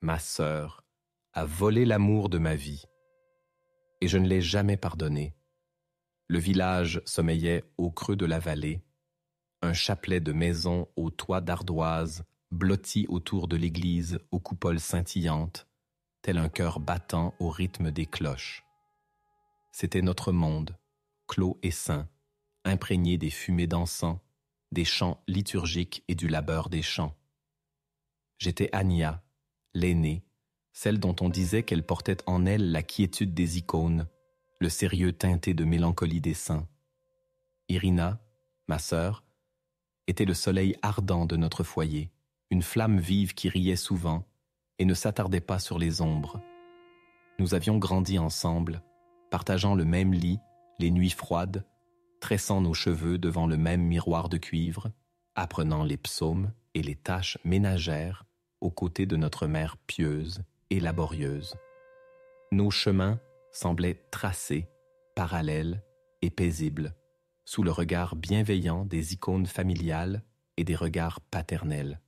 ma sœur, a volé l'amour de ma vie. Et je ne l'ai jamais pardonné. Le village sommeillait au creux de la vallée, un chapelet de maisons aux toits d'ardoise, blotti autour de l'église aux coupoles scintillantes, tel un cœur battant au rythme des cloches. C'était notre monde, clos et saint, imprégné des fumées d'encens, des chants liturgiques et du labeur des champs. J'étais Ania, l'aînée, celle dont on disait qu'elle portait en elle la quiétude des icônes, le sérieux teinté de mélancolie des saints. Irina, ma sœur, était le soleil ardent de notre foyer, une flamme vive qui riait souvent et ne s'attardait pas sur les ombres. Nous avions grandi ensemble, partageant le même lit, les nuits froides, tressant nos cheveux devant le même miroir de cuivre, apprenant les psaumes et les tâches ménagères aux côtés de notre mère pieuse et laborieuse. Nos chemins semblaient tracés, parallèles et paisibles, sous le regard bienveillant des icônes familiales et des regards paternels.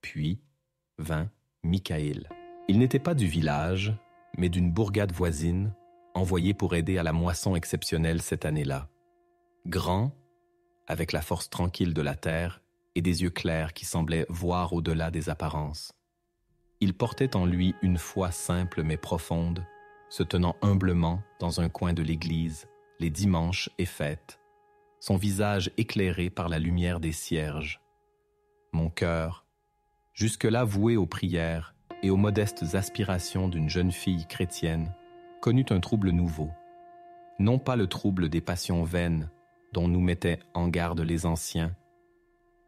Puis vint Michaël. Il n'était pas du village, mais d'une bourgade voisine, envoyé pour aider à la moisson exceptionnelle cette année-là. Grand, avec la force tranquille de la terre et des yeux clairs qui semblaient voir au-delà des apparences. Il portait en lui une foi simple mais profonde, se tenant humblement dans un coin de l'église, les dimanches et fêtes, son visage éclairé par la lumière des cierges. Mon cœur, jusque-là voué aux prières et aux modestes aspirations d'une jeune fille chrétienne, connut un trouble nouveau. Non pas le trouble des passions vaines dont nous mettaient en garde les anciens,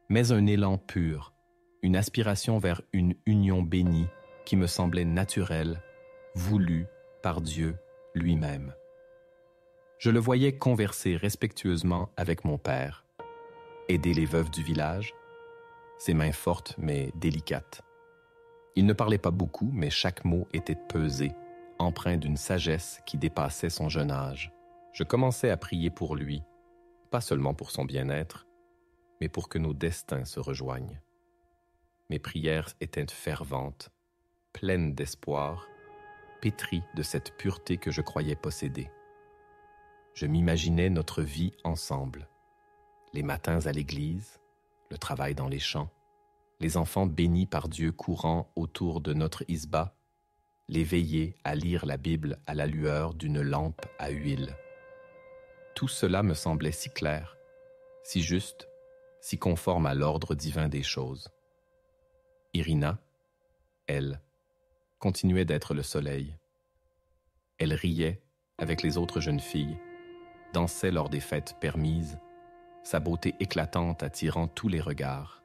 mais un élan pur, une aspiration vers une union bénie qui me semblait naturelle, voulue par Dieu lui-même. Je le voyais converser respectueusement avec mon père, aider les veuves du village, ses mains fortes mais délicates. Il ne parlait pas beaucoup, mais chaque mot était pesé, empreint d'une sagesse qui dépassait son jeune âge. Je commençais à prier pour lui, pas seulement pour son bien-être, mais pour que nos destins se rejoignent. Mes prières étaient ferventes, pleines d'espoir, pétries de cette pureté que je croyais posséder. Je m'imaginais notre vie ensemble, les matins à l'église, le travail dans les champs, les enfants bénis par Dieu courant autour de notre isba, les veillées à lire la Bible à la lueur d'une lampe à huile. Tout cela me semblait si clair, si juste, si conforme à l'ordre divin des choses. Irina, elle, continuait d'être le soleil. Elle riait avec les autres jeunes filles, dansait lors des fêtes permises, sa beauté éclatante attirant tous les regards.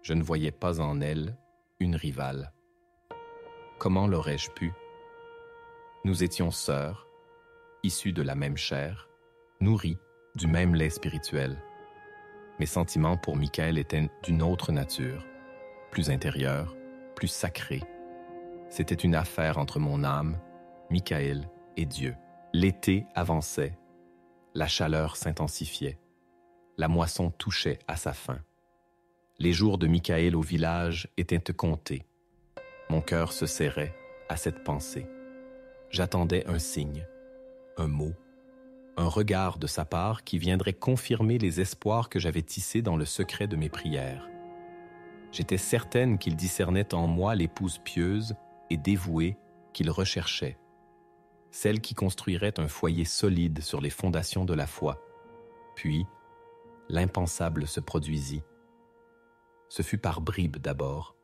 Je ne voyais pas en elle une rivale. Comment l'aurais-je pu? Nous étions sœurs, issues de la même chair, nourries du même lait spirituel. Mes sentiments pour Michaël étaient d'une autre nature, plus intérieure, plus sacrée. C'était une affaire entre mon âme, Michaël et Dieu. L'été avançait, la chaleur s'intensifiait, la moisson touchait à sa fin. Les jours de Michaël au village étaient comptés. Mon cœur se serrait à cette pensée. J'attendais un signe, un mot, un regard de sa part qui viendrait confirmer les espoirs que j'avais tissés dans le secret de mes prières. J'étais certaine qu'il discernait en moi l'épouse pieuse et dévouée qu'il recherchait, celle qui construirait un foyer solide sur les fondations de la foi. Puis, l'impensable se produisit. Ce fut par bribes d'abord,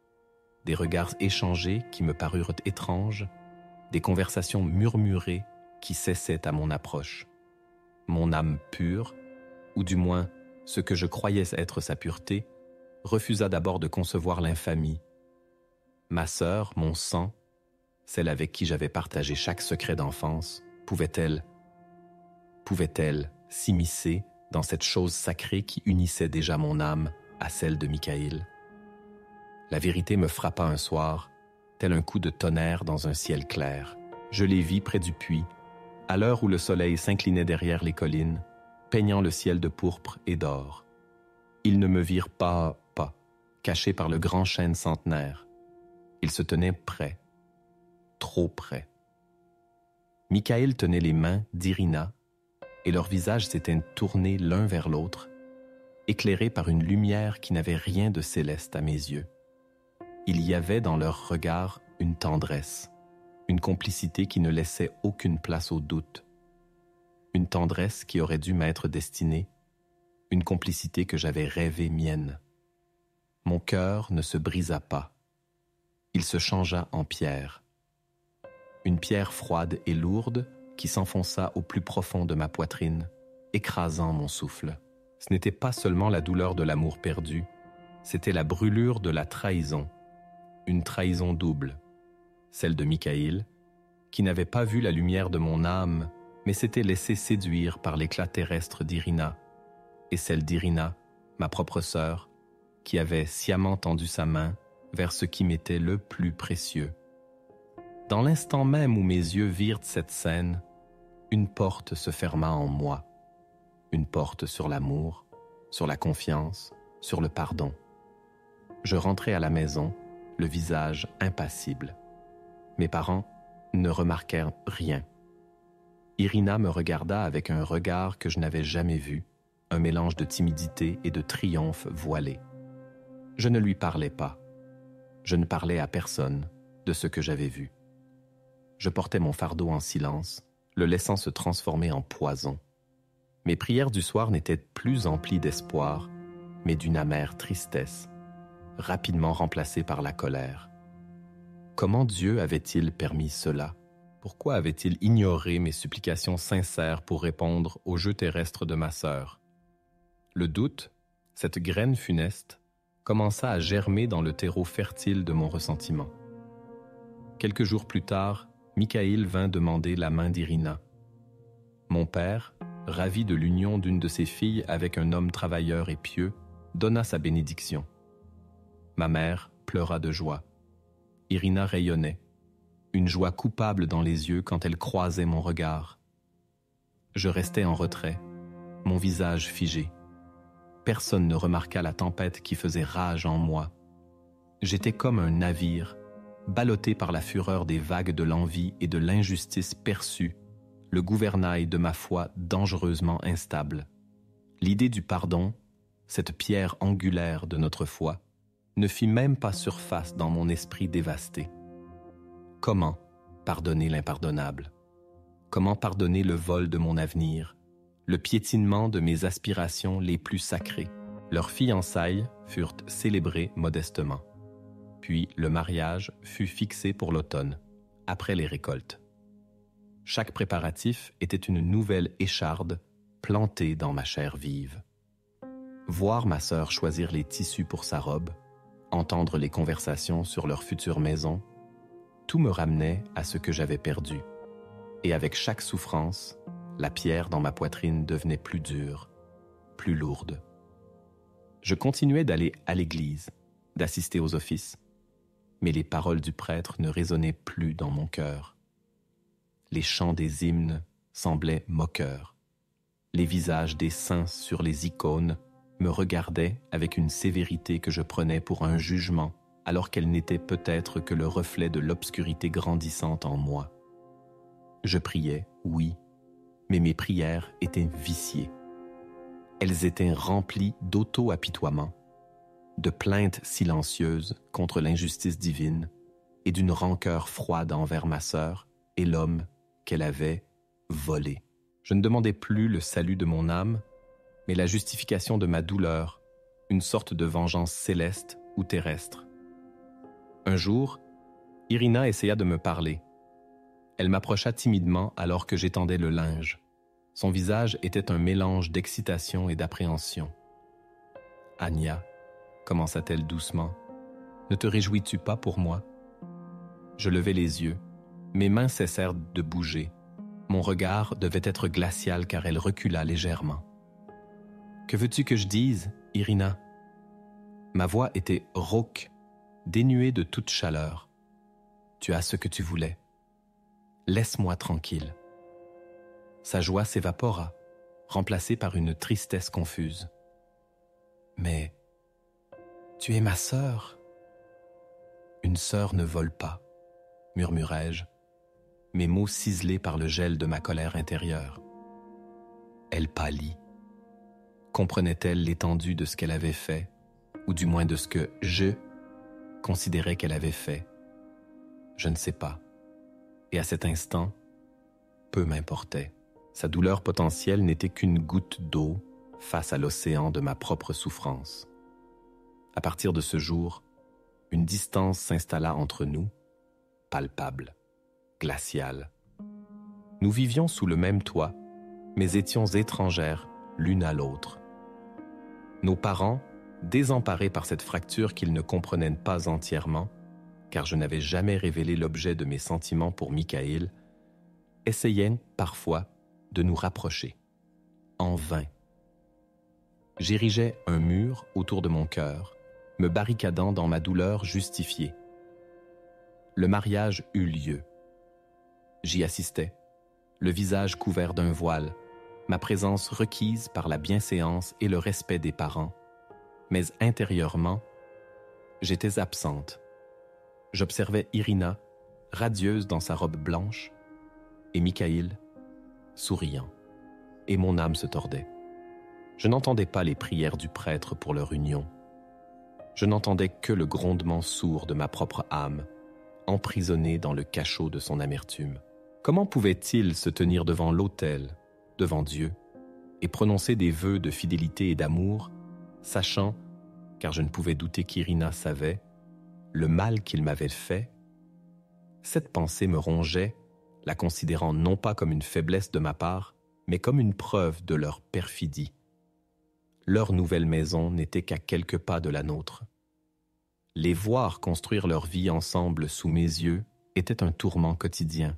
des regards échangés qui me parurent étranges, des conversations murmurées qui cessaient à mon approche. Mon âme pure, ou du moins ce que je croyais être sa pureté, refusa d'abord de concevoir l'infamie. Ma sœur, mon sang, celle avec qui j'avais partagé chaque secret d'enfance, pouvait-elle s'immiscer dans cette chose sacrée qui unissait déjà mon âme à celle de Michaël? La vérité me frappa un soir, tel un coup de tonnerre dans un ciel clair. Je les vis près du puits, à l'heure où le soleil s'inclinait derrière les collines, peignant le ciel de pourpre et d'or. Ils ne me virent pas, caché par le grand chêne centenaire. Ils se tenaient près, trop près. Michaïl tenait les mains d'Irina et leurs visages s'étaient tournés l'un vers l'autre, éclairés par une lumière qui n'avait rien de céleste à mes yeux. Il y avait dans leurs regards une tendresse, une complicité qui ne laissait aucune place au doute, une tendresse qui aurait dû m'être destinée, une complicité que j'avais rêvée mienne. Mon cœur ne se brisa pas. Il se changea en pierre. Une pierre froide et lourde qui s'enfonça au plus profond de ma poitrine, écrasant mon souffle. Ce n'était pas seulement la douleur de l'amour perdu, c'était la brûlure de la trahison, une trahison double, celle de Michaïl, qui n'avait pas vu la lumière de mon âme, mais s'était laissé séduire par l'éclat terrestre d'Irina, et celle d'Irina, ma propre sœur, qui avait sciemment tendu sa main vers ce qui m'était le plus précieux. Dans l'instant même où mes yeux virent cette scène, une porte se ferma en moi, une porte sur l'amour, sur la confiance, sur le pardon. Je rentrai à la maison, le visage impassible. Mes parents ne remarquèrent rien. Irina me regarda avec un regard que je n'avais jamais vu, un mélange de timidité et de triomphe voilé. Je ne lui parlais pas. Je ne parlais à personne de ce que j'avais vu. Je portais mon fardeau en silence, le laissant se transformer en poison. Mes prières du soir n'étaient plus emplies d'espoir, mais d'une amère tristesse, rapidement remplacée par la colère. Comment Dieu avait-il permis cela? Pourquoi avait-il ignoré mes supplications sincères pour répondre au jeu terrestre de ma sœur? Le doute, cette graine funeste, commença à germer dans le terreau fertile de mon ressentiment. Quelques jours plus tard, Michaïl vint demander la main d'Irina. Mon père, ravi de l'union d'une de ses filles avec un homme travailleur et pieux, donna sa bénédiction. Ma mère pleura de joie. Irina rayonnait, une joie coupable dans les yeux quand elle croisait mon regard. Je restais en retrait, mon visage figé. Personne ne remarqua la tempête qui faisait rage en moi. J'étais comme un navire, ballotté par la fureur des vagues de l'envie et de l'injustice perçue, le gouvernail de ma foi dangereusement instable. L'idée du pardon, cette pierre angulaire de notre foi, ne fit même pas surface dans mon esprit dévasté. Comment pardonner l'impardonnable? Comment pardonner le vol de mon avenir, le piétinement de mes aspirations les plus sacrées? Leurs fiançailles furent célébrées modestement. Puis le mariage fut fixé pour l'automne, après les récoltes. Chaque préparatif était une nouvelle écharde plantée dans ma chair vive. Voir ma sœur choisir les tissus pour sa robe, entendre les conversations sur leur future maison, tout me ramenait à ce que j'avais perdu. Et avec chaque souffrance, la pierre dans ma poitrine devenait plus dure, plus lourde. Je continuais d'aller à l'église, d'assister aux offices, mais les paroles du prêtre ne résonnaient plus dans mon cœur. Les chants des hymnes semblaient moqueurs. Les visages des saints sur les icônes me regardaient avec une sévérité que je prenais pour un jugement, alors qu'elle n'était peut-être que le reflet de l'obscurité grandissante en moi. Je priais, oui, mais mes prières étaient viciées. Elles étaient remplies d'auto-apitoiement, de plaintes silencieuses contre l'injustice divine et d'une rancœur froide envers ma sœur et l'homme qu'elle avait volé. Je ne demandais plus le salut de mon âme, mais la justification de ma douleur, une sorte de vengeance céleste ou terrestre. Un jour, Irina essaya de me parler. Elle m'approcha timidement alors que j'étendais le linge. Son visage était un mélange d'excitation et d'appréhension. « Anya », commença-t-elle doucement, « ne te réjouis-tu pas pour moi ?» Je levai les yeux. Mes mains cessèrent de bouger. Mon regard devait être glacial car elle recula légèrement. « Que veux-tu que je dise, Irina ?» Ma voix était rauque, dénuée de toute chaleur. « Tu as ce que tu voulais. Laisse-moi tranquille. » Sa joie s'évapora, remplacée par une tristesse confuse. « Mais tu es ma sœur. » Une sœur ne vole pas, murmurai-je, mes mots ciselés par le gel de ma colère intérieure. Elle pâlit. Comprenait-elle l'étendue de ce qu'elle avait fait, ou du moins de ce que je considérais qu'elle avait fait? Je ne sais pas. Et à cet instant, peu m'importait. Sa douleur potentielle n'était qu'une goutte d'eau face à l'océan de ma propre souffrance. À partir de ce jour, une distance s'installa entre nous, palpable, glaciale. Nous vivions sous le même toit, mais étions étrangères l'une à l'autre. Nos parents, désemparés par cette fracture qu'ils ne comprenaient pas entièrement, car je n'avais jamais révélé l'objet de mes sentiments pour Michaël, essayaient parfois de nous rapprocher. En vain. J'érigeais un mur autour de mon cœur, me barricadant dans ma douleur justifiée. Le mariage eut lieu. J'y assistais, le visage couvert d'un voile, ma présence requise par la bienséance et le respect des parents, mais intérieurement, j'étais absente. J'observais Irina, radieuse dans sa robe blanche, et Michaël, souriant, et mon âme se tordait. Je n'entendais pas les prières du prêtre pour leur union. Je n'entendais que le grondement sourd de ma propre âme, emprisonnée dans le cachot de son amertume. Comment pouvait-il se tenir devant l'autel, devant Dieu, et prononcer des vœux de fidélité et d'amour, sachant, car je ne pouvais douter qu'Irina savait, le mal qu'il m'avait fait? Cette pensée me rongeait, la considérant non pas comme une faiblesse de ma part, mais comme une preuve de leur perfidie. Leur nouvelle maison n'était qu'à quelques pas de la nôtre. Les voir construire leur vie ensemble sous mes yeux était un tourment quotidien.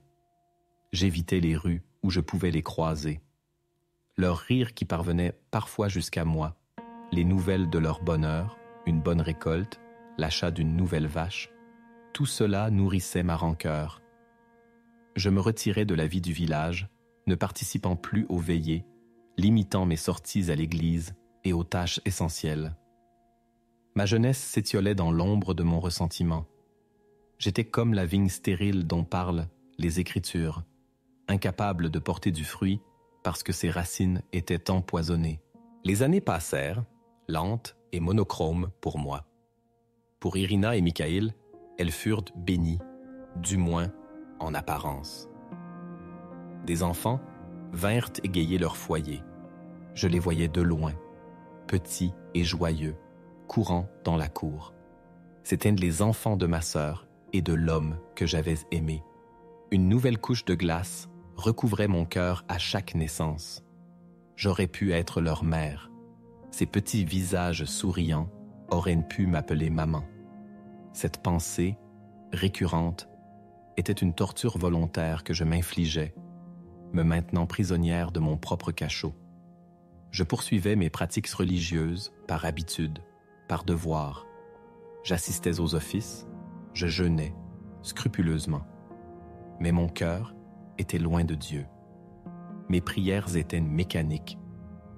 J'évitais les rues où je pouvais les croiser. Leur rire qui parvenait parfois jusqu'à moi, les nouvelles de leur bonheur, une bonne récolte, l'achat d'une nouvelle vache, tout cela nourrissait ma rancœur. Je me retirais de la vie du village, ne participant plus aux veillées, limitant mes sorties à l'église et aux tâches essentielles. Ma jeunesse s'étiolait dans l'ombre de mon ressentiment. J'étais comme la vigne stérile dont parlent les Écritures, incapable de porter du fruit parce que ses racines étaient empoisonnées. Les années passèrent, lentes et monochromes pour moi. Pour Irina et Michaël, elles furent bénies, du moins en apparence. Des enfants vinrent égayer leur foyer. Je les voyais de loin, petits et joyeux, courant dans la cour. C'étaient les enfants de ma sœur et de l'homme que j'avais aimé. Une nouvelle couche de glace recouvrait mon cœur à chaque naissance. J'aurais pu être leur mère. Ces petits visages souriants auraient pu m'appeler maman. Cette pensée, récurrente, était une torture volontaire que je m'infligeais, me maintenant prisonnière de mon propre cachot. Je poursuivais mes pratiques religieuses par habitude, par devoir. J'assistais aux offices, je jeûnais, scrupuleusement. Mais mon cœur était loin de Dieu. Mes prières étaient mécaniques,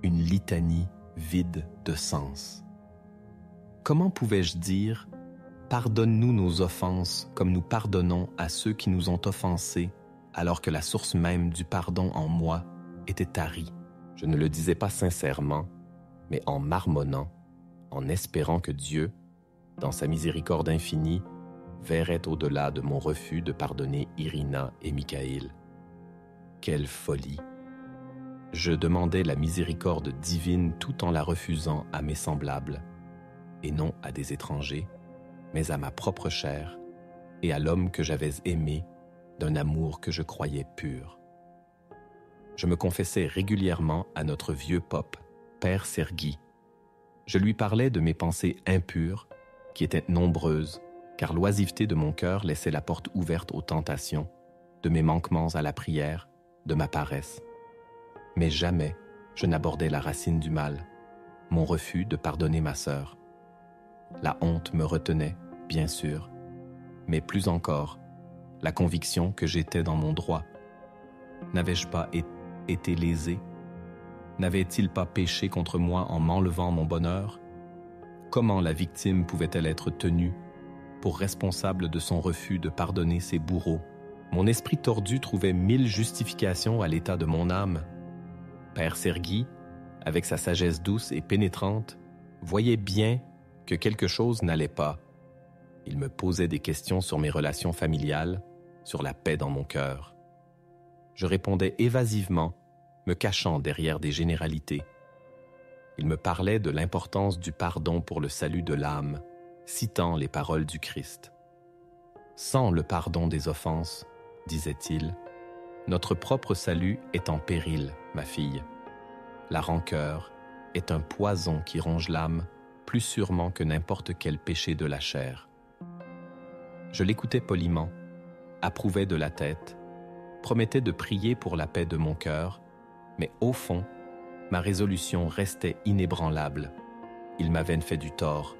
une litanie vide de sens. Comment pouvais-je dire « Pardonne-nous nos offenses comme nous pardonnons à ceux qui nous ont offensés » alors que la source même du pardon en moi était tarie? Je ne le disais pas sincèrement, mais en marmonnant, en espérant que Dieu, dans sa miséricorde infinie, verrait au-delà de mon refus de pardonner Irina et Michaël. Quelle folie! Je demandais la miséricorde divine tout en la refusant à mes semblables, et non à des étrangers, mais à ma propre chair et à l'homme que j'avais aimé d'un amour que je croyais pur. Je me confessais régulièrement à notre vieux pope, Père Serguy. Je lui parlais de mes pensées impures, qui étaient nombreuses, car l'oisiveté de mon cœur laissait la porte ouverte aux tentations, de mes manquements à la prière, de ma paresse. Mais jamais je n'abordais la racine du mal, mon refus de pardonner ma sœur. La honte me retenait, bien sûr, mais plus encore, la conviction que j'étais dans mon droit. N'avais-je pas été lésé? N'avait-il pas péché contre moi en m'enlevant mon bonheur? Comment la victime pouvait-elle être tenue, pour responsable de son refus de pardonner ses bourreaux. Mon esprit tordu trouvait 1000 justifications à l'état de mon âme. Père Sergui, avec sa sagesse douce et pénétrante, voyait bien que quelque chose n'allait pas. Il me posait des questions sur mes relations familiales, sur la paix dans mon cœur. Je répondais évasivement, me cachant derrière des généralités. Il me parlait de l'importance du pardon pour le salut de l'âme, citant les paroles du Christ. « Sans le pardon des offenses, disait-il, notre propre salut est en péril, ma fille. La rancœur est un poison qui ronge l'âme plus sûrement que n'importe quel péché de la chair. » Je l'écoutais poliment, approuvait de la tête, promettait de prier pour la paix de mon cœur, mais au fond, ma résolution restait inébranlable. Il m'avait fait du tort.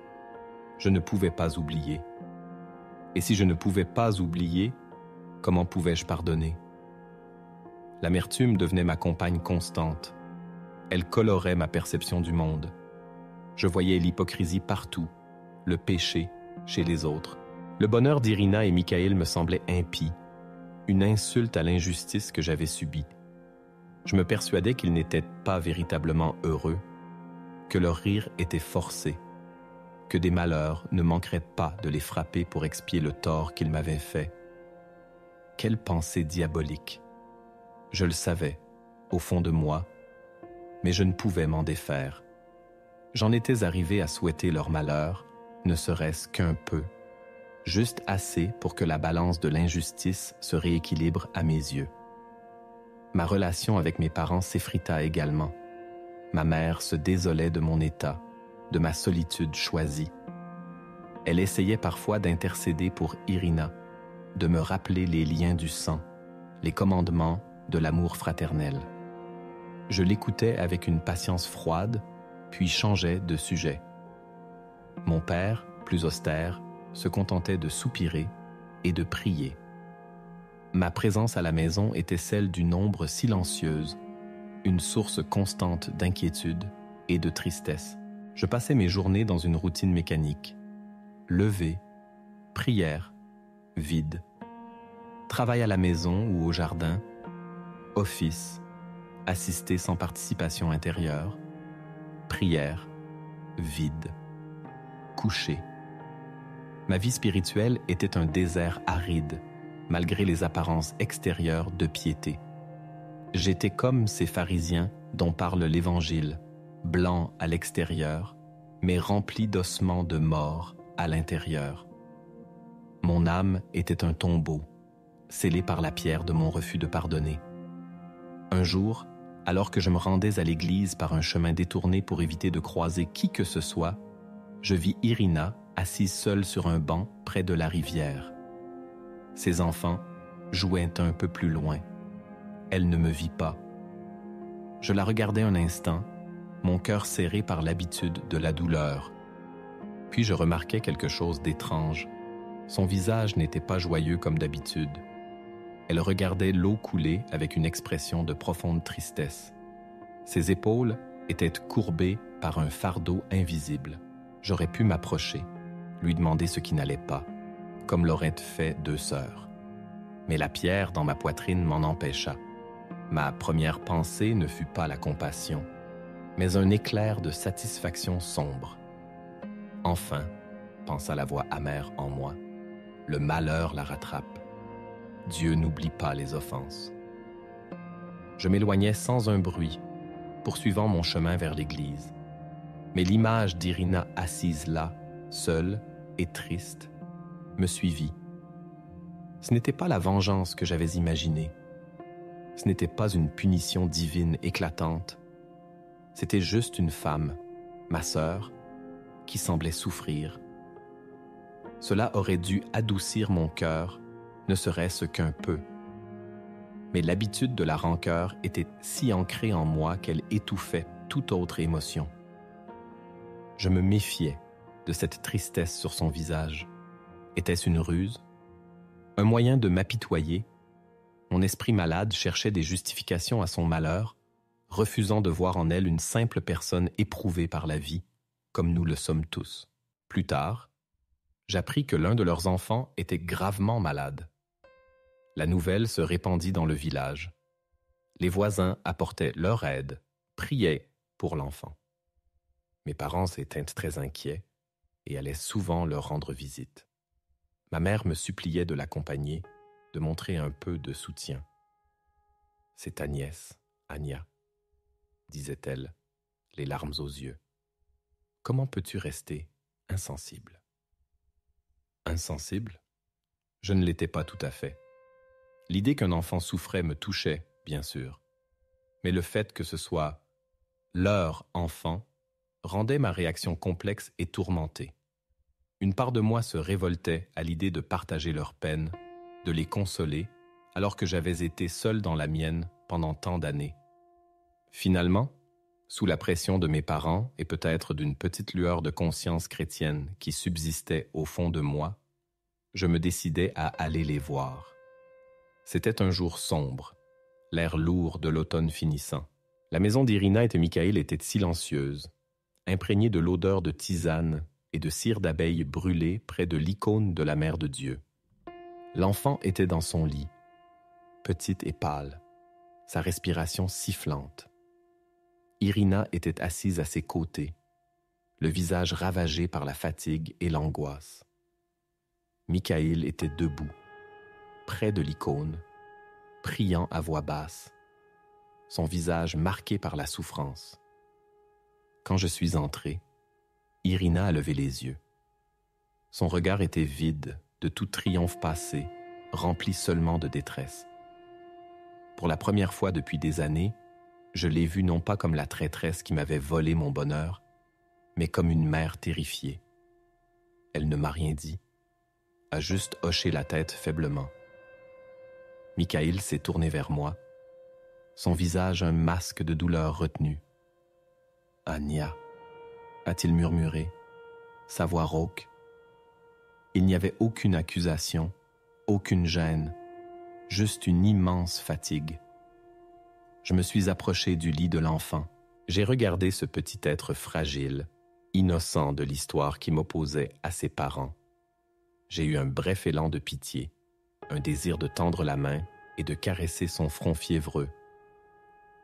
Je ne pouvais pas oublier. Et si je ne pouvais pas oublier, comment pouvais-je pardonner? L'amertume devenait ma compagne constante. Elle colorait ma perception du monde. Je voyais l'hypocrisie partout, le péché chez les autres. Le bonheur d'Irina et Michael me semblait impie, une insulte à l'injustice que j'avais subie. Je me persuadais qu'ils n'étaient pas véritablement heureux, que leur rire était forcé, que des malheurs ne manqueraient pas de les frapper pour expier le tort qu'ils m'avaient fait. Quelle pensée diabolique! Je le savais, au fond de moi, mais je ne pouvais m'en défaire. J'en étais arrivé à souhaiter leur malheur, ne serait-ce qu'un peu, juste assez pour que la balance de l'injustice se rééquilibre à mes yeux. Ma relation avec mes parents s'effrita également. Ma mère se désolait de mon état, de ma solitude choisie. Elle essayait parfois d'intercéder pour Irina, de me rappeler les liens du sang, les commandements de l'amour fraternel. Je l'écoutais avec une patience froide, puis changeais de sujet. Mon père, plus austère, se contentait de soupirer et de prier. Ma présence à la maison était celle d'une ombre silencieuse, une source constante d'inquiétude et de tristesse. Je passais mes journées dans une routine mécanique. Lever, prière, vide. Travail à la maison ou au jardin, office, assister sans participation intérieure, prière, vide, coucher. Ma vie spirituelle était un désert aride, malgré les apparences extérieures de piété. J'étais comme ces pharisiens dont parle l'Évangile, blancs à l'extérieur, mais remplis d'ossements de mort à l'intérieur. Mon âme était un tombeau, scellé par la pierre de mon refus de pardonner. Un jour, alors que je me rendais à l'église par un chemin détourné pour éviter de croiser qui que ce soit, je vis Irina assise seule sur un banc près de la rivière. Ses enfants jouaient un peu plus loin. Elle ne me vit pas. Je la regardais un instant, mon cœur serré par l'habitude de la douleur. Puis je remarquai quelque chose d'étrange. Son visage n'était pas joyeux comme d'habitude. Elle regardait l'eau couler avec une expression de profonde tristesse. Ses épaules étaient courbées par un fardeau invisible. J'aurais pu m'approcher, lui demander ce qui n'allait pas, comme l'auraient fait deux sœurs. Mais la pierre dans ma poitrine m'en empêcha. Ma première pensée ne fut pas la compassion, mais un éclair de satisfaction sombre. Enfin, pensa la voix amère en moi, le malheur la rattrape. Dieu n'oublie pas les offenses. Je m'éloignais sans un bruit, poursuivant mon chemin vers l'église. Mais l'image d'Irina assise là, seule et triste, me suivit. Ce n'était pas la vengeance que j'avais imaginée. Ce n'était pas une punition divine éclatante. C'était juste une femme, ma sœur, qui semblait souffrir. Cela aurait dû adoucir mon cœur, ne serait-ce qu'un peu. Mais l'habitude de la rancœur était si ancrée en moi qu'elle étouffait toute autre émotion. Je me méfiais de cette tristesse sur son visage. Était-ce une ruse? Un moyen de m'apitoyer? Mon esprit malade cherchait des justifications à son malheur, refusant de voir en elle une simple personne éprouvée par la vie, comme nous le sommes tous. Plus tard, j'appris que l'un de leurs enfants était gravement malade. La nouvelle se répandit dans le village. Les voisins apportaient leur aide, priaient pour l'enfant. Mes parents étaient très inquiets et allaient souvent leur rendre visite. Ma mère me suppliait de l'accompagner, de montrer un peu de soutien. « C'est ta nièce, Anya, » disait-elle, les larmes aux yeux. « Comment peux-tu rester insensible ?» Insensible? Je ne l'étais pas tout à fait. L'idée qu'un enfant souffrait me touchait, bien sûr, mais le fait que ce soit leur enfant rendait ma réaction complexe et tourmentée. Une part de moi se révoltait à l'idée de partager leur peine, de les consoler, alors que j'avais été seul dans la mienne pendant tant d'années. Finalement, sous la pression de mes parents et peut-être d'une petite lueur de conscience chrétienne qui subsistait au fond de moi, je me décidai à aller les voir. C'était un jour sombre, l'air lourd de l'automne finissant. La maison d'Irina et de Michael était silencieuse, imprégnée de l'odeur de tisane et de cire d'abeille brûlée près de l'icône de la Mère de Dieu. L'enfant était dans son lit, petite et pâle, sa respiration sifflante. Irina était assise à ses côtés, le visage ravagé par la fatigue et l'angoisse. Michael était debout, près de l'icône, priant à voix basse, son visage marqué par la souffrance. Quand je suis entré, Irina a levé les yeux. Son regard était vide de tout triomphe passé, rempli seulement de détresse. Pour la première fois depuis des années, je l'ai vue non pas comme la traîtresse qui m'avait volé mon bonheur, mais comme une mère terrifiée. Elle ne m'a rien dit, a juste hoché la tête faiblement. Michael s'est tourné vers moi, son visage un masque de douleur retenue. « Anya » a-t-il murmuré, sa voix rauque. Il n'y avait aucune accusation, aucune gêne, juste une immense fatigue. Je me suis approché du lit de l'enfant. J'ai regardé ce petit être fragile, innocent de l'histoire qui m'opposait à ses parents. J'ai eu un bref élan de pitié, un désir de tendre la main et de caresser son front fiévreux.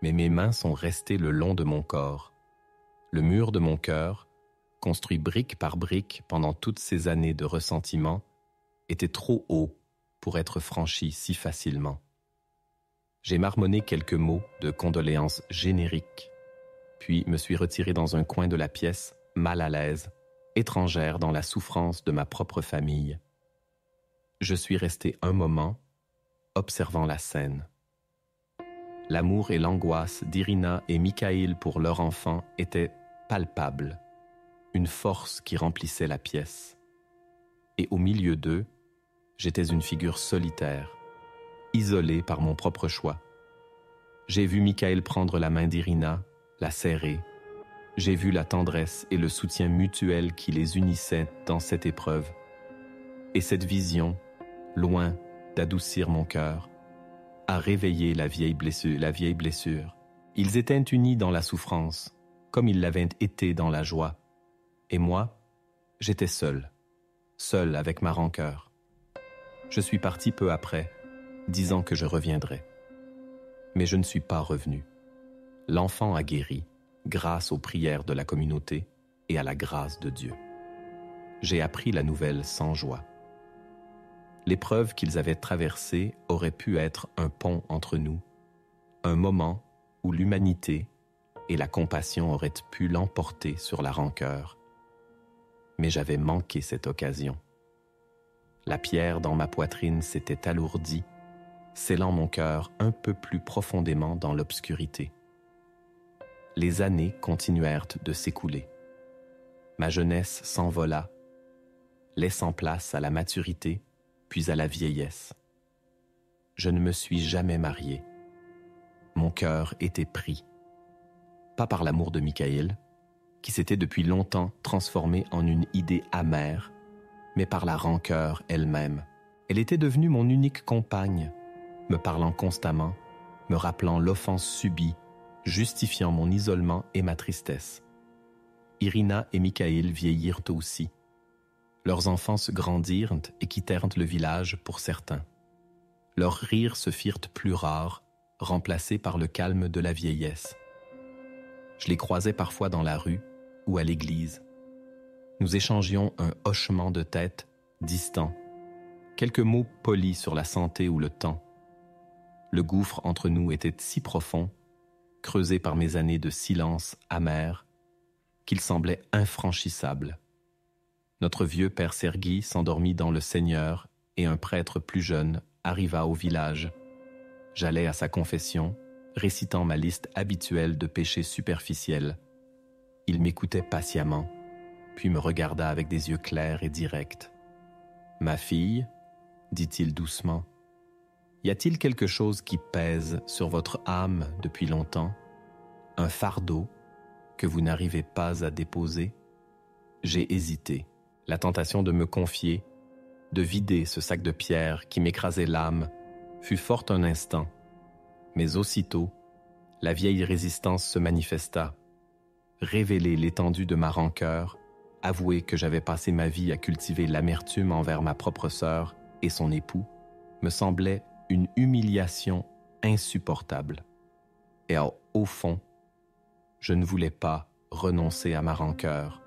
Mais mes mains sont restées le long de mon corps. Le mur de mon cœur, construit brique par brique pendant toutes ces années de ressentiment, était trop haut pour être franchi si facilement. J'ai marmonné quelques mots de condoléances génériques, puis me suis retiré dans un coin de la pièce, mal à l'aise, étrangère dans la souffrance de ma propre famille. Je suis resté un moment, observant la scène. L'amour et l'angoisse d'Irina et Michael pour leur enfant étaient palpables, une force qui remplissait la pièce. Et au milieu d'eux, j'étais une figure solitaire, isolée par mon propre choix. J'ai vu Michael prendre la main d'Irina, la serrer. J'ai vu la tendresse et le soutien mutuel qui les unissait dans cette épreuve. Et cette vision, loin d'adoucir mon cœur, a réveillé la vieille blessure. Ils étaient unis dans la souffrance, comme ils l'avaient été dans la joie. Et moi, j'étais seul avec ma rancœur. Je suis parti peu après, disant que je reviendrais. Mais je ne suis pas revenu. L'enfant a guéri, grâce aux prières de la communauté et à la grâce de Dieu. J'ai appris la nouvelle sans joie. L'épreuve qu'ils avaient traversée aurait pu être un pont entre nous, un moment où l'humanité et la compassion auraient pu l'emporter sur la rancœur. Mais j'avais manqué cette occasion. La pierre dans ma poitrine s'était alourdie, scellant mon cœur un peu plus profondément dans l'obscurité. Les années continuèrent de s'écouler. Ma jeunesse s'envola, laissant place à la maturité, puis à la vieillesse. Je ne me suis jamais marié. Mon cœur était pris, pas par l'amour de Michael, qui s'était depuis longtemps transformé en une idée amère, mais par la rancœur elle-même. Elle était devenue mon unique compagne, me parlant constamment, me rappelant l'offense subie, justifiant mon isolement et ma tristesse. Irina et Michael vieillirent aussi. Leurs enfants se grandirent et quittèrent le village pour certains. Leurs rires se firent plus rares, remplacés par le calme de la vieillesse. Je les croisais parfois dans la rue ou à l'église. Nous échangions un hochement de tête distant, quelques mots polis sur la santé ou le temps. Le gouffre entre nous était si profond, creusé par mes années de silence amer, qu'il semblait infranchissable. Notre vieux père Serguy s'endormit dans le Seigneur et un prêtre plus jeune arriva au village. J'allais à sa confession, récitant ma liste habituelle de péchés superficiels. Il m'écoutait patiemment, puis me regarda avec des yeux clairs et directs. « Ma fille, dit-il doucement, y a-t-il quelque chose qui pèse sur votre âme depuis longtemps? Un fardeau que vous n'arrivez pas à déposer? » J'ai hésité. La tentation de me confier, de vider ce sac de pierre qui m'écrasait l'âme, fut forte un instant. Mais aussitôt, la vieille résistance se manifesta. Révéler l'étendue de ma rancœur, avouer que j'avais passé ma vie à cultiver l'amertume envers ma propre sœur et son époux, me semblait une humiliation insupportable. Et au fond, je ne voulais pas renoncer à ma rancœur.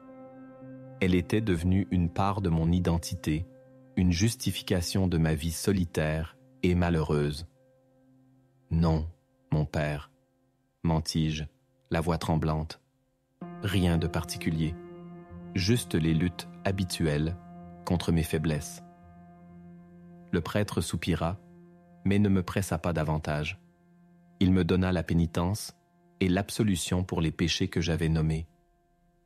Elle était devenue une part de mon identité, une justification de ma vie solitaire et malheureuse. « Non, mon père, mentis-je, la voix tremblante. Rien de particulier, juste les luttes habituelles contre mes faiblesses. » Le prêtre soupira, mais ne me pressa pas davantage. Il me donna la pénitence et l'absolution pour les péchés que j'avais nommés.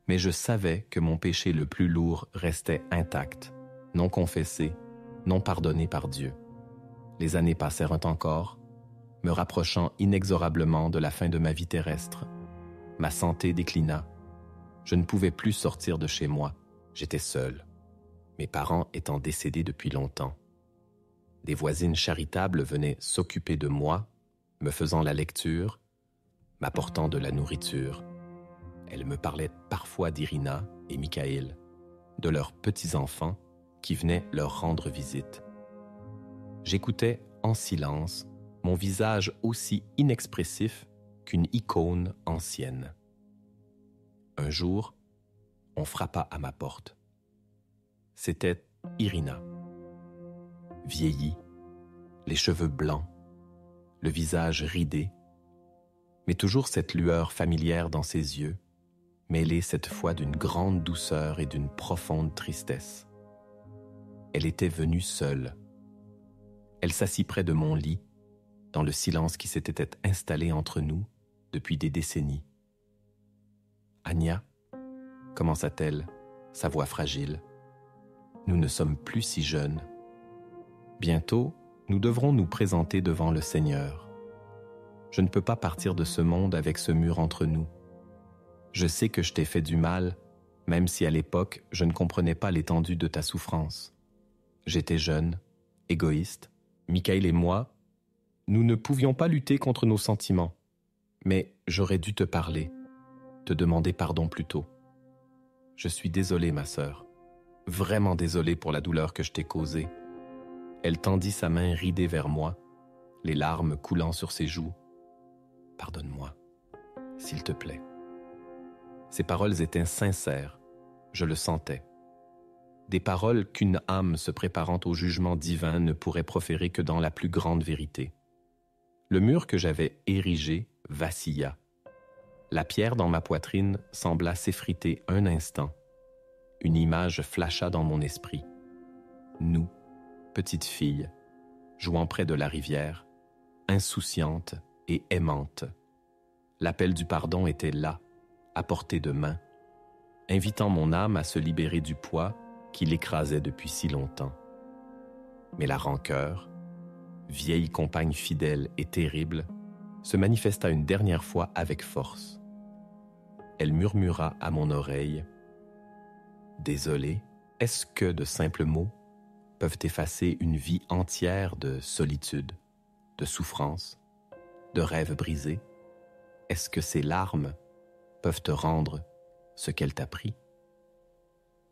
Mais je savais que mon péché le plus lourd restait intact, non confessé, non pardonné par Dieu. Les années passèrent encore, me rapprochant inexorablement de la fin de ma vie terrestre. Ma santé déclina. Je ne pouvais plus sortir de chez moi. J'étais seul, mes parents étant décédés depuis longtemps. Des voisines charitables venaient s'occuper de moi, me faisant la lecture, m'apportant de la nourriture. Elles me parlaient parfois d'Irina et Michael, de leurs petits-enfants qui venaient leur rendre visite. J'écoutais en silence, mon visage aussi inexpressif qu'une icône ancienne. Un jour, on frappa à ma porte. C'était Irina. Vieillie, les cheveux blancs, le visage ridé, mais toujours cette lueur familière dans ses yeux, mêlée cette fois d'une grande douceur et d'une profonde tristesse. Elle était venue seule. Elle s'assit près de mon lit, dans le silence qui s'était installé entre nous depuis des décennies. « Anya, commença-t-elle, sa voix fragile, nous ne sommes plus si jeunes. Bientôt, nous devrons nous présenter devant le Seigneur. Je ne peux pas partir de ce monde avec ce mur entre nous. Je sais que je t'ai fait du mal, même si à l'époque, je ne comprenais pas l'étendue de ta souffrance. J'étais jeune, égoïste. Michael et moi, nous ne pouvions pas lutter contre nos sentiments. Mais j'aurais dû te parler, te demander pardon plus tôt. Je suis désolé, ma sœur. Vraiment désolé pour la douleur que je t'ai causée. » Elle tendit sa main ridée vers moi, les larmes coulant sur ses joues. « Pardonne-moi, s'il te plaît. » Ces paroles étaient sincères, je le sentais. Des paroles qu'une âme se préparant au jugement divin ne pourrait proférer que dans la plus grande vérité. Le mur que j'avais érigé vacilla. La pierre dans ma poitrine sembla s'effriter un instant. Une image flasha dans mon esprit. Nous, petite fille, jouant près de la rivière, insouciante et aimante. L'appel du pardon était là, à portée de main, invitant mon âme à se libérer du poids qui l'écrasait depuis si longtemps. Mais la rancœur, vieille compagne fidèle et terrible, se manifesta une dernière fois avec force. Elle murmura à mon oreille « Désolé, est-ce que de simples mots peuvent effacer une vie entière de solitude, de souffrance, de rêves brisés? Est-ce que ces larmes peuvent te rendre ce qu'elle t'a pris?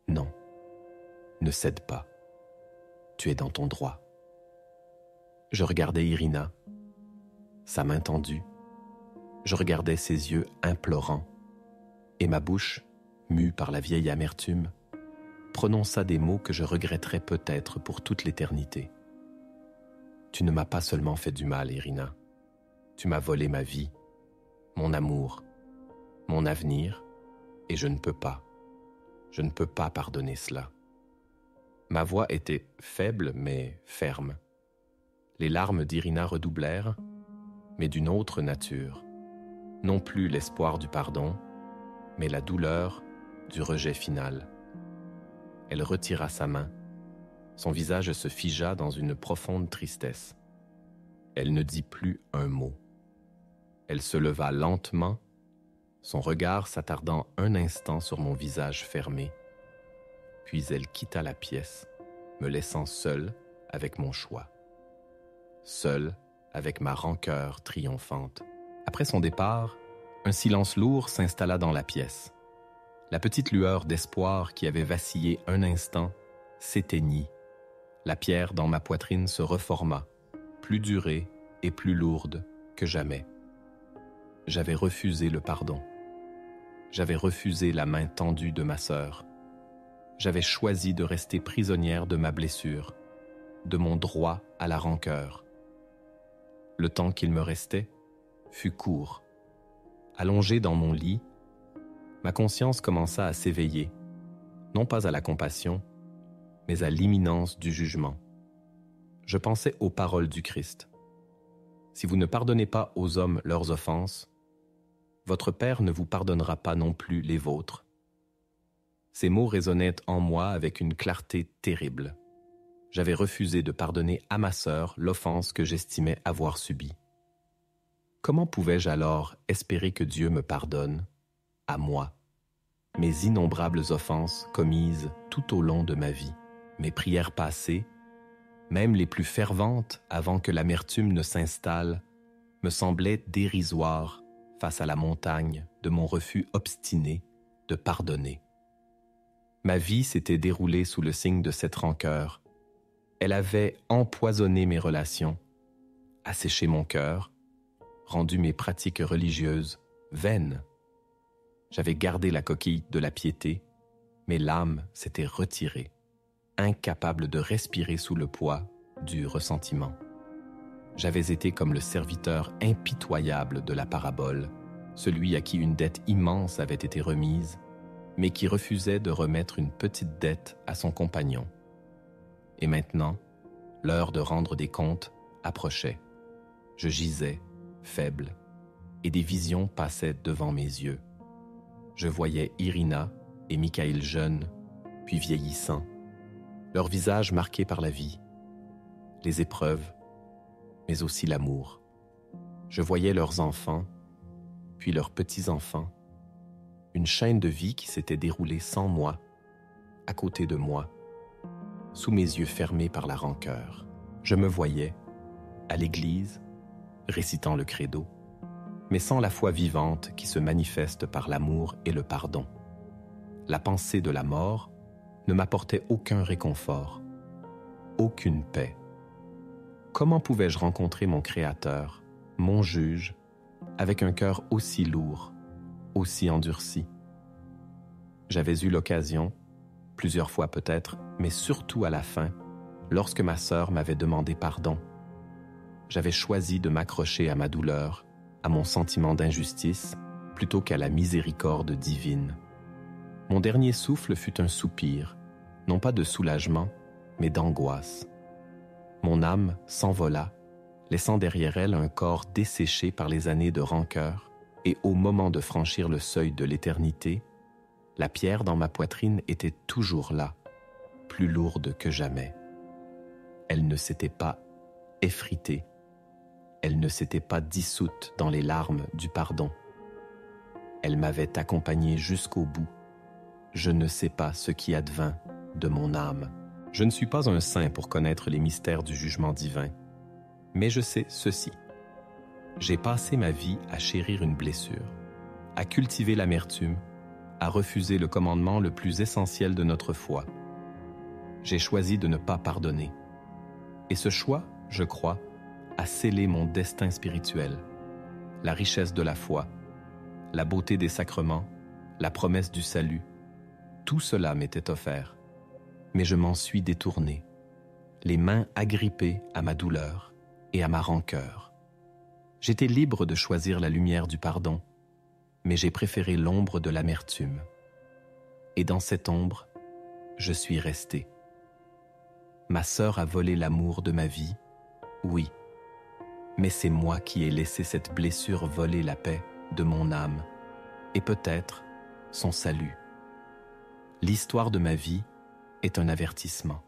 Non, Ne cède pas. Tu es dans ton droit. Je regardais Irina, sa main tendue. Je regardais ses yeux implorants, et ma bouche, mue par la vieille amertume, prononça des mots que je regretterais peut-être pour toute l'éternité. Tu ne m'as pas seulement fait du mal, Irina. Tu m'as volé ma vie, mon amour, mon avenir, et je ne peux pas pardonner cela. Ma voix était faible mais ferme. Les larmes d'Irina redoublèrent, mais d'une autre nature. Non plus l'espoir du pardon, mais la douleur du rejet final. Elle retira sa main. Son visage se figea dans une profonde tristesse. Elle ne dit plus un mot. Elle se leva lentement, son regard s'attardant un instant sur mon visage fermé. Puis elle quitta la pièce, me laissant seul avec mon choix. Seul avec ma rancœur triomphante. Après son départ, un silence lourd s'installa dans la pièce. La petite lueur d'espoir qui avait vacillé un instant s'éteignit. La pierre dans ma poitrine se reforma, plus durée et plus lourde que jamais. J'avais refusé le pardon. J'avais refusé la main tendue de ma sœur. J'avais choisi de rester prisonnière de ma blessure, de mon droit à la rancœur. Le temps qu'il me restait fut court. Allongé dans mon lit, ma conscience commença à s'éveiller, non pas à la compassion, mais à l'imminence du jugement. Je pensais aux paroles du Christ. Si vous ne pardonnez pas aux hommes leurs offenses, votre Père ne vous pardonnera pas non plus les vôtres. Ces mots résonnaient en moi avec une clarté terrible. J'avais refusé de pardonner à ma sœur l'offense que j'estimais avoir subie. Comment pouvais-je alors espérer que Dieu me pardonne, à moi, mes innombrables offenses commises tout au long de ma vie, mes prières passées, même les plus ferventes avant que l'amertume ne s'installe, me semblaient dérisoires face à la montagne de mon refus obstiné de pardonner. Ma vie s'était déroulée sous le signe de cette rancœur. Elle avait empoisonné mes relations, asséché mon cœur, rendu mes pratiques religieuses vaines. J'avais gardé la coquille de la piété, mais l'âme s'était retirée, incapable de respirer sous le poids du ressentiment. J'avais été comme le serviteur impitoyable de la parabole, celui à qui une dette immense avait été remise, mais qui refusait de remettre une petite dette à son compagnon. Et maintenant, l'heure de rendre des comptes approchait. Je gisais, faible, et des visions passaient devant mes yeux. Je voyais Irina et Michael jeunes, puis vieillissants, leurs visages marqués par la vie, les épreuves, mais aussi l'amour. Je voyais leurs enfants, puis leurs petits-enfants, une chaîne de vie qui s'était déroulée sans moi, à côté de moi, sous mes yeux fermés par la rancœur. Je me voyais, à l'église, récitant le credo, mais sans la foi vivante qui se manifeste par l'amour et le pardon. La pensée de la mort ne m'apportait aucun réconfort, aucune paix. Comment pouvais-je rencontrer mon Créateur, mon juge, avec un cœur aussi lourd, aussi endurci? J'avais eu l'occasion, plusieurs fois peut-être, mais surtout à la fin, lorsque ma sœur m'avait demandé pardon. J'avais choisi de m'accrocher à ma douleur, à mon sentiment d'injustice, plutôt qu'à la miséricorde divine. Mon dernier souffle fut un soupir, non pas de soulagement, mais d'angoisse. Mon âme s'envola, laissant derrière elle un corps desséché par les années de rancœur, et au moment de franchir le seuil de l'éternité, la pierre dans ma poitrine était toujours là, plus lourde que jamais. Elle ne s'était pas effritée, elle ne s'était pas dissoute dans les larmes du pardon. Elle m'avait accompagné jusqu'au bout. Je ne sais pas ce qui advint de mon âme. Je ne suis pas un saint pour connaître les mystères du jugement divin, mais je sais ceci. J'ai passé ma vie à chérir une blessure, à cultiver l'amertume, à refuser le commandement le plus essentiel de notre foi. j'ai choisi de ne pas pardonner. Et ce choix, je crois, a scellé mon destin spirituel, la richesse de la foi, la beauté des sacrements, la promesse du salut. Tout cela m'était offert, mais je m'en suis détourné, les mains agrippées à ma douleur et à ma rancœur. J'étais libre de choisir la lumière du pardon, mais j'ai préféré l'ombre de l'amertume. Et dans cette ombre, je suis resté. Ma sœur a volé l'amour de ma vie, oui, mais c'est moi qui ai laissé cette blessure voler la paix de mon âme et peut-être son salut. L'histoire de ma vie est un avertissement.